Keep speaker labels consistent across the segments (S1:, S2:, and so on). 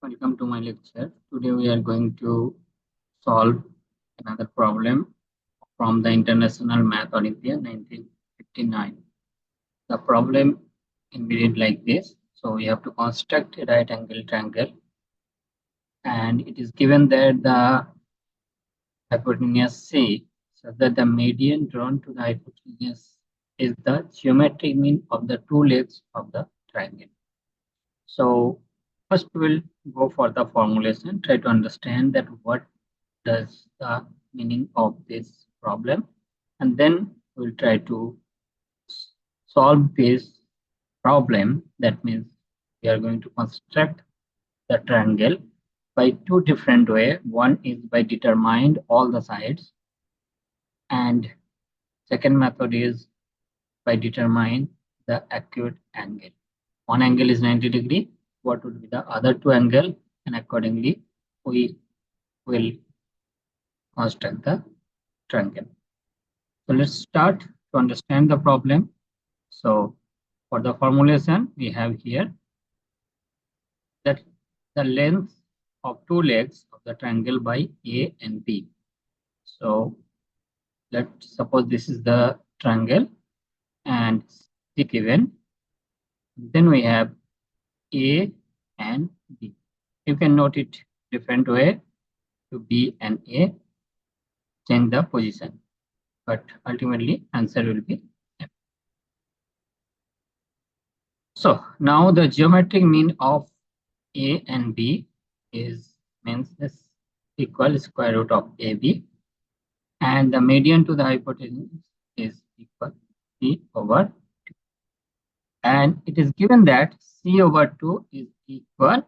S1: Welcome to my lecture. Today we are going to solve another problem from the International Math Olympiad 1959. The problem can be read like this. So we have to construct a right angle triangle, and it is given that the hypotenuse C, so that the median drawn to the hypotenuse is the geometric mean of the two legs of the triangle. So first we'll go for the formulation, try to understand that what does the meaning of this problem, and then we'll try to solve this problem. That means we are going to construct the triangle by two different ways. One is by determining all the sides, and second method is by determining the acute angle. One angle is 90 degrees. What would be the other two angle? And accordingly, we will construct the triangle. So let's start to understand the problem. So for the formulation, we have here that the length of two legs of the triangle by A and B. So let's suppose this is the triangle and C given. Then we have A and B. You can note it different way to B and A, change the position, but ultimately answer will be M. So now the geometric mean of A and B is means this equal square root of AB, and the median to the hypotenuse is equal C over 2. And it is given that C over 2 is equal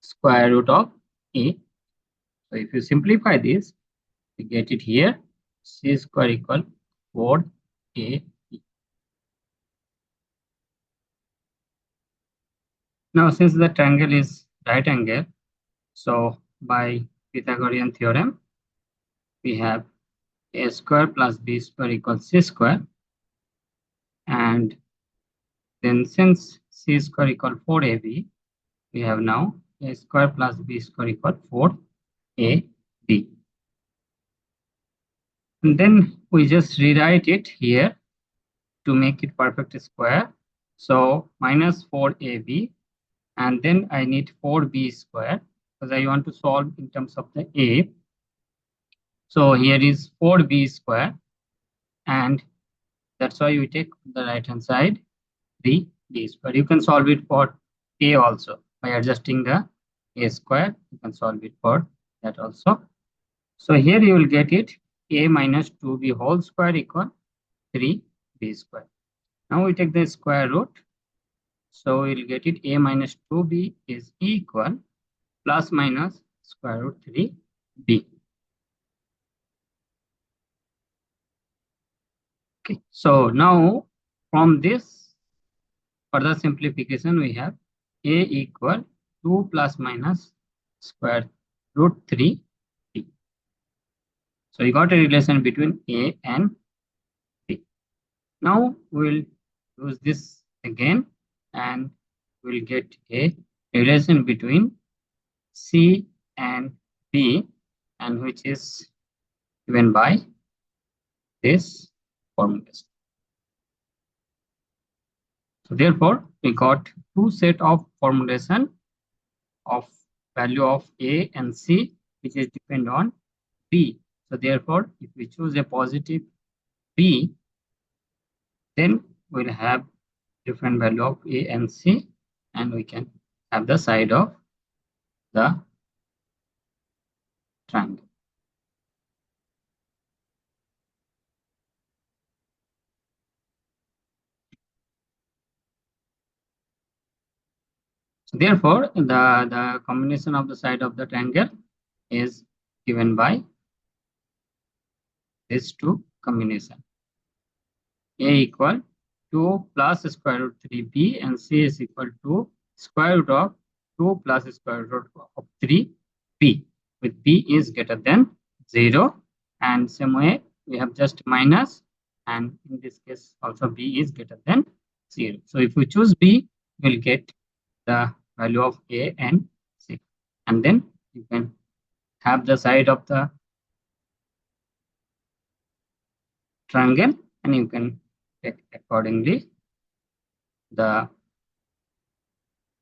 S1: square root of A. So if you simplify this, we get it here, C square equal 4AB. Now since the triangle is right angle, so by Pythagorean theorem, we have A square plus B square equals C square, and then since C square equal 4AB, we have now A square plus B square equal 4AB. And then we just rewrite it here to make it perfect square. So minus 4AB, and then I need 4B square because I want to solve in terms of the A. So here is 4B square, and that's why we take the right hand side 3B square. You can solve it for A also by adjusting the A square. You can solve it for that also. So here you will get it A minus 2B whole square equal 3B square. Now we take the square root. So we'll get it A minus 2B is equal plus minus square root 3B. Okay, so now from this further simplification, we have A equal 2 plus minus square root 3B. So you got a relation between A and B. Now we'll use this again, and we'll get a relation between C and B, and which is given by this formulation. So therefore, we got two set of formulation of value of A and C, which is depend on B. So therefore, if we choose a positive B, then we'll have different value of A and C, and we can have the side of the triangle. So therefore, the combination of the side of the triangle is given by these two combination. A equal 2 plus square root 3B, and C is equal to square root of 2 plus square root of 3B, with B is greater than 0. And same way, we have just minus, and in this case also B is greater than 0. So if we choose B, we'll get the value of A and C. and then you can have the side of the triangle, and you can take accordingly the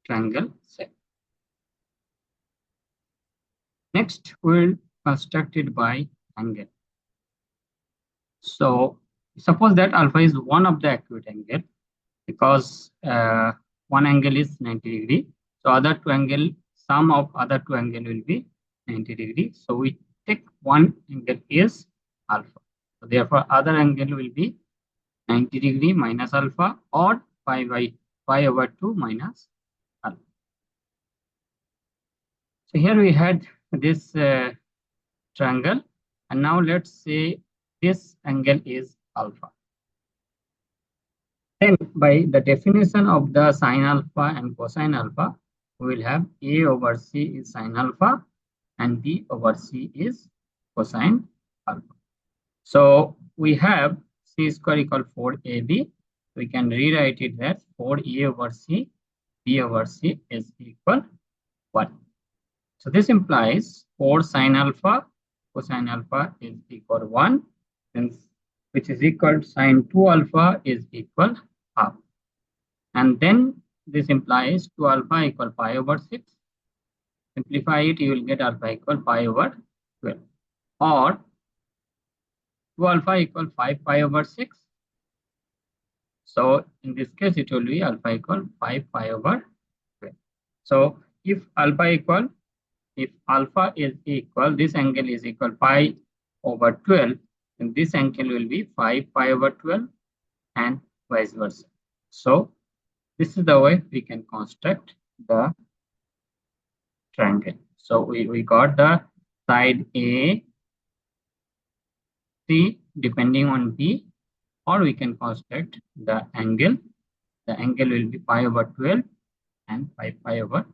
S1: triangle shape. Next, we'll construct it by angle. So suppose that alpha is one of the acute angle, because one angle is 90 degree. So other two angle, sum of other two angle will be 90 degree. So we take one angle is alpha. So therefore other angle will be 90 degree minus alpha, or pi over 2 minus alpha. So here we had this triangle, and now let's say this angle is alpha. Then by the definition of the sine alpha and cosine alpha, we will have A over C is sine alpha and B over C is cosine alpha. So we have C square equal 4AB. We can rewrite it as 4A over C, B over C is equal 1. So this implies 4 sine alpha cosine alpha is equal 1, which is equal to sine 2 alpha is equal half. And then this implies 2 alpha equal pi over 6. Simplify it, you will get alpha equal pi over 12. Or 2 alpha equal 5 pi over 6. So in this case, it will be alpha equal 5 pi over 12. So if alpha is equal, this angle is equal pi over 12, then this angle will be 5 pi over 12 and vice versa. So this is the way we can construct the triangle. So we got the side A, C depending on B, or we can construct the angle. The angle will be pi over 12 and 5 pi over